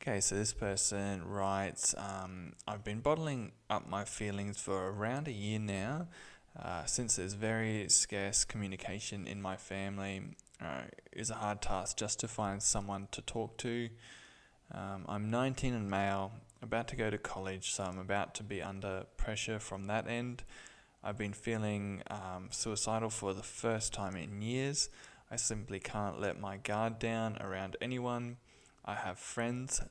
Okay, so this person writes, I've been bottling up my feelings for around a year now, since there's very scarce communication in my family. It's a hard task just to find someone to talk to. I'm 19 and male, about to go to college, so I'm about to be under pressure from that end. I've been feeling suicidal for the first time in years. I simply can't let my guard down around anyone. I have friends,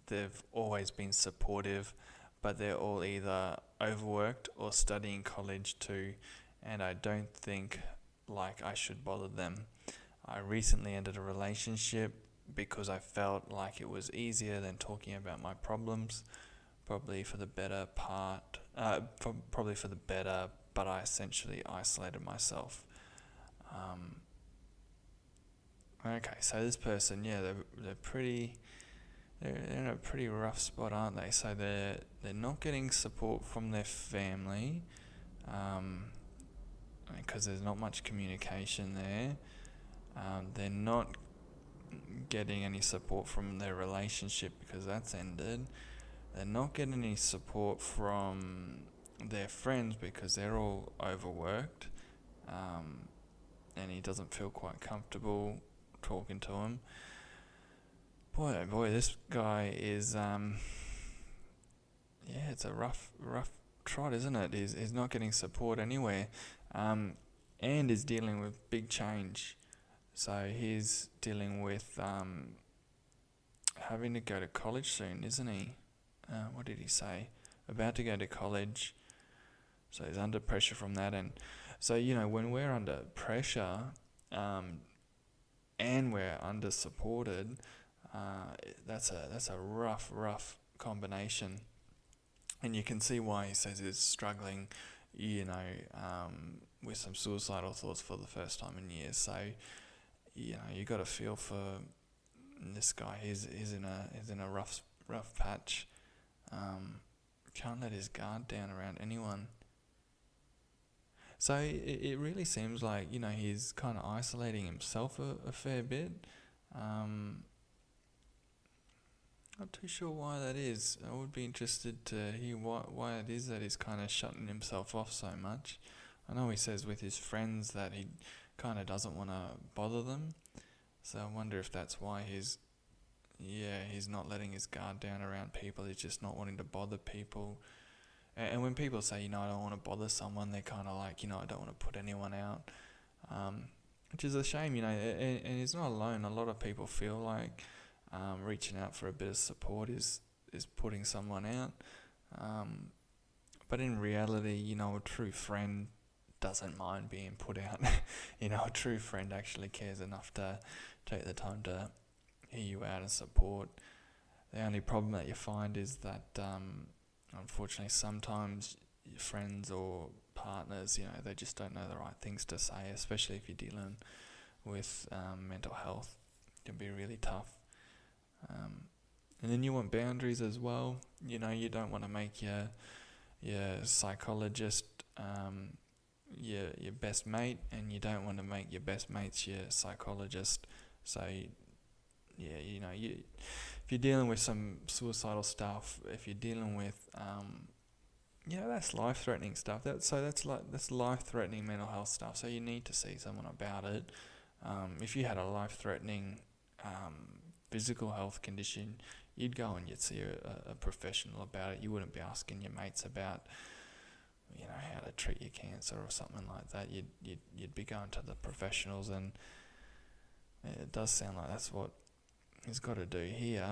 they've always been supportive, but they're all either overworked or studying college too, and I don't think like I should bother them. I recently ended a relationship because I felt like it was easier than talking about my problems, probably for the better probably for the better, but I essentially isolated myself. Um, okay, so this person, yeah, they're in a pretty rough spot, aren't they? So they're not getting support from their family, because there's not much communication there. They're not getting any support from their relationship because that's ended. They're not getting any support from their friends because they're all overworked, um, and he doesn't feel quite comfortable talking to him. Boy, oh boy, this guy is, yeah, it's a rough trot, isn't it? He's not getting support anywhere, um, and is dealing with big change. So he's dealing with having to go to college soon, isn't he? What did he say? About to go to college, so he's under pressure from that end. So when we're under pressure, um, and we're under supported, that's a rough combination, and you can see why he says he's struggling, with some suicidal thoughts for the first time in years. So you got to feel for this guy. He's in a rough patch. Can't let his guard down around anyone. So it really seems like he's kind of isolating himself a fair bit. Um, Not too sure why that is. I would be interested to hear why it is that he's kind of shutting himself off so much. I know he says with his friends that he kind of doesn't want to bother them. So I wonder if that's why he's not letting his guard down around people. He's just not wanting to bother people. And when people say, I don't want to bother someone, they're kind of like, I don't want to put anyone out. Which is a shame, and he's not alone. A lot of people feel like reaching out for a bit of support is putting someone out. But in reality, a true friend doesn't mind being put out. A true friend actually cares enough to take the time to hear you out and support. The only problem that you find is that, unfortunately, sometimes your friends or partners, they just don't know the right things to say, especially if you're dealing with mental health. It can be really tough. And then you want boundaries as well. You don't want to make your psychologist your best mate, and you don't want to make your best mates your psychologist. So if you're dealing with some suicidal stuff, if you're dealing with that's life-threatening stuff. That's life-threatening mental health stuff. So you need to see someone about it. If you had a life-threatening physical health condition, you'd go and you'd see a professional about it. You wouldn't be asking your mates about, how to treat your cancer or something like that. You'd be going to the professionals, and it does sound like that's what he's got to do here.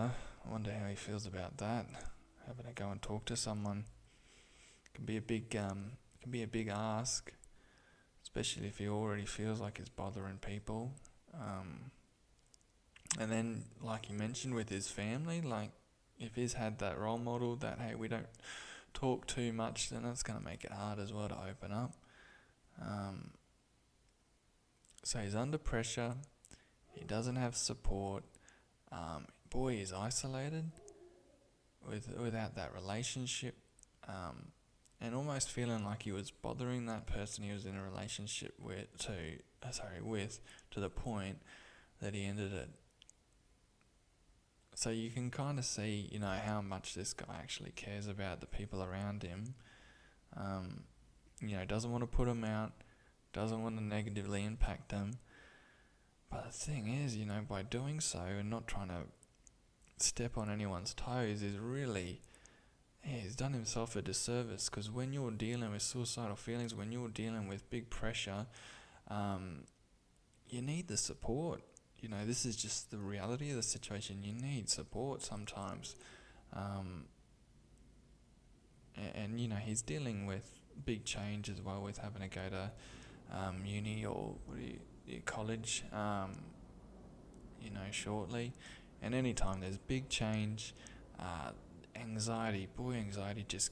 I wonder how he feels about that. Having to go and talk to someone can be a big ask, especially if he already feels like it's bothering people. And then, like you mentioned, with his family, like if he's had that role model that, hey, we don't talk too much, then that's going to make it hard as well to open up. So he's under pressure. He doesn't have support. Boy, he's isolated without that relationship. And almost feeling like he was bothering that person he was in a relationship with to the point that he ended it. So you can kind of see, how much this guy actually cares about the people around him. Doesn't want to put them out, doesn't want to negatively impact them. But the thing is, by doing so and not trying to step on anyone's toes is really, he's done himself a disservice, because when you're dealing with suicidal feelings, when you're dealing with big pressure, you need the support. This is just the reality of the situation. You need support sometimes. And he's dealing with big change as well, with having to go to uni or college, shortly. And anytime there's big change, anxiety just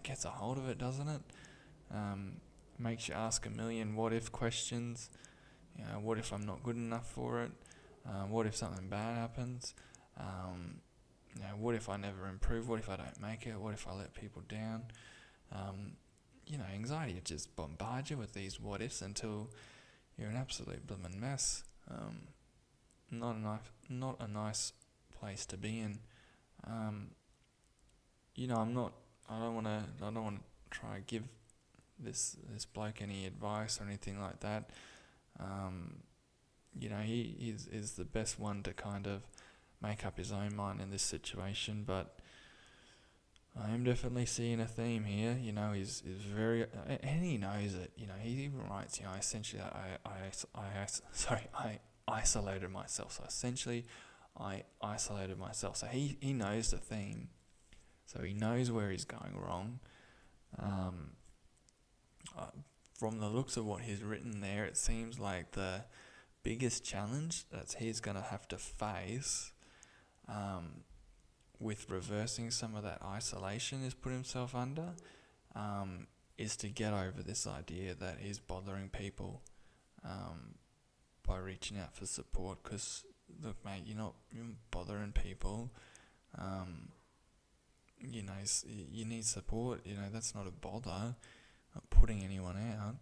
gets a hold of it, doesn't it? Makes you ask a million what if questions. What if I'm not good enough for it? What if something bad happens? What if I never improve? What if I don't make it? What if I let people down? Anxiety just bombards you with these what ifs until you're an absolute blooming mess. Not a nice place to be in. I don't want to try to give this bloke any advice or anything like that. He is the best one to kind of make up his own mind in this situation, but I am definitely seeing a theme here. He's very, and he knows it. He even writes, essentially, I isolated myself. So essentially, I isolated myself. So he knows the theme. So he knows where he's going wrong. From the looks of what he's written there, it seems like the biggest challenge that he's going to have to face with reversing some of that isolation he's put himself under, is to get over this idea that he's bothering people by reaching out for support. Because, look, mate, you're not bothering people. You need support. That's not a bother. Not putting anyone out.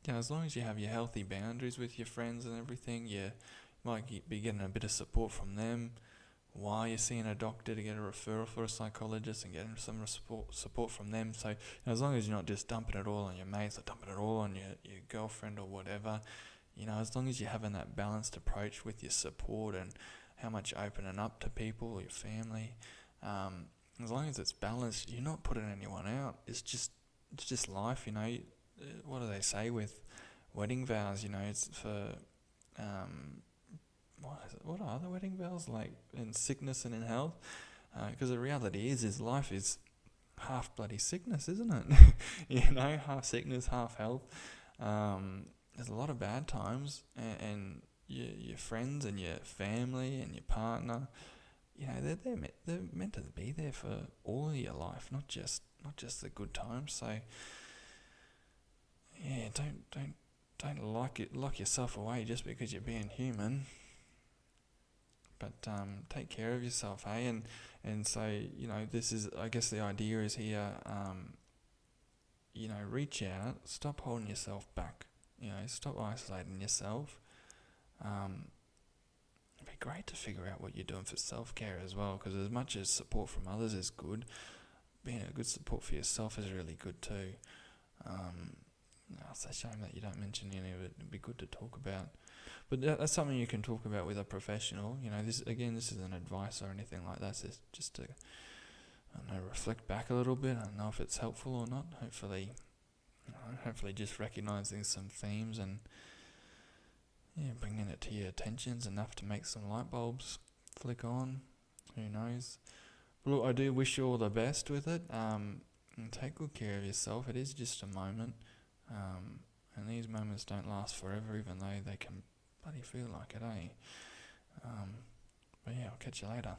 As long as you have your healthy boundaries with your friends and everything, you might be getting a bit of support from them while you're seeing a doctor to get a referral for a psychologist and getting some support from them. So as long as you're not just dumping it all on your mates or dumping it all on your girlfriend or whatever, as long as you're having that balanced approach with your support and how much opening up to people or your family, as long as it's balanced, you're not putting anyone out. It's just life. What do they say with wedding vows? It's for what are the wedding vows like in sickness and in health? Because the reality is life is half bloody sickness, isn't it? Half sickness, half health. There's a lot of bad times, and your friends and your family and your partner, they're meant to be there for all of your life, not just the good times. So yeah, don't lock yourself away just because you're being human. But take care of yourself, hey? And so, this is, I guess the idea is here, reach out, stop holding yourself back, stop isolating yourself. It'd be great to figure out what you're doing for self-care as well, because as much as support from others is good, being a good support for yourself is really good too. It's a shame that you don't mention any of it. It'd be good to talk about. But that's something you can talk about with a professional. This isn't advice or anything like that. It's just to, reflect back a little bit. I don't know if it's helpful or not. Hopefully just recognising some themes and bringing it to your attention's enough to make some light bulbs flick on. Who knows? But look, I do wish you all the best with it. And take good care of yourself. It is just a moment. And these moments don't last forever, even though they can bloody feel like it, eh? But yeah, I'll catch you later.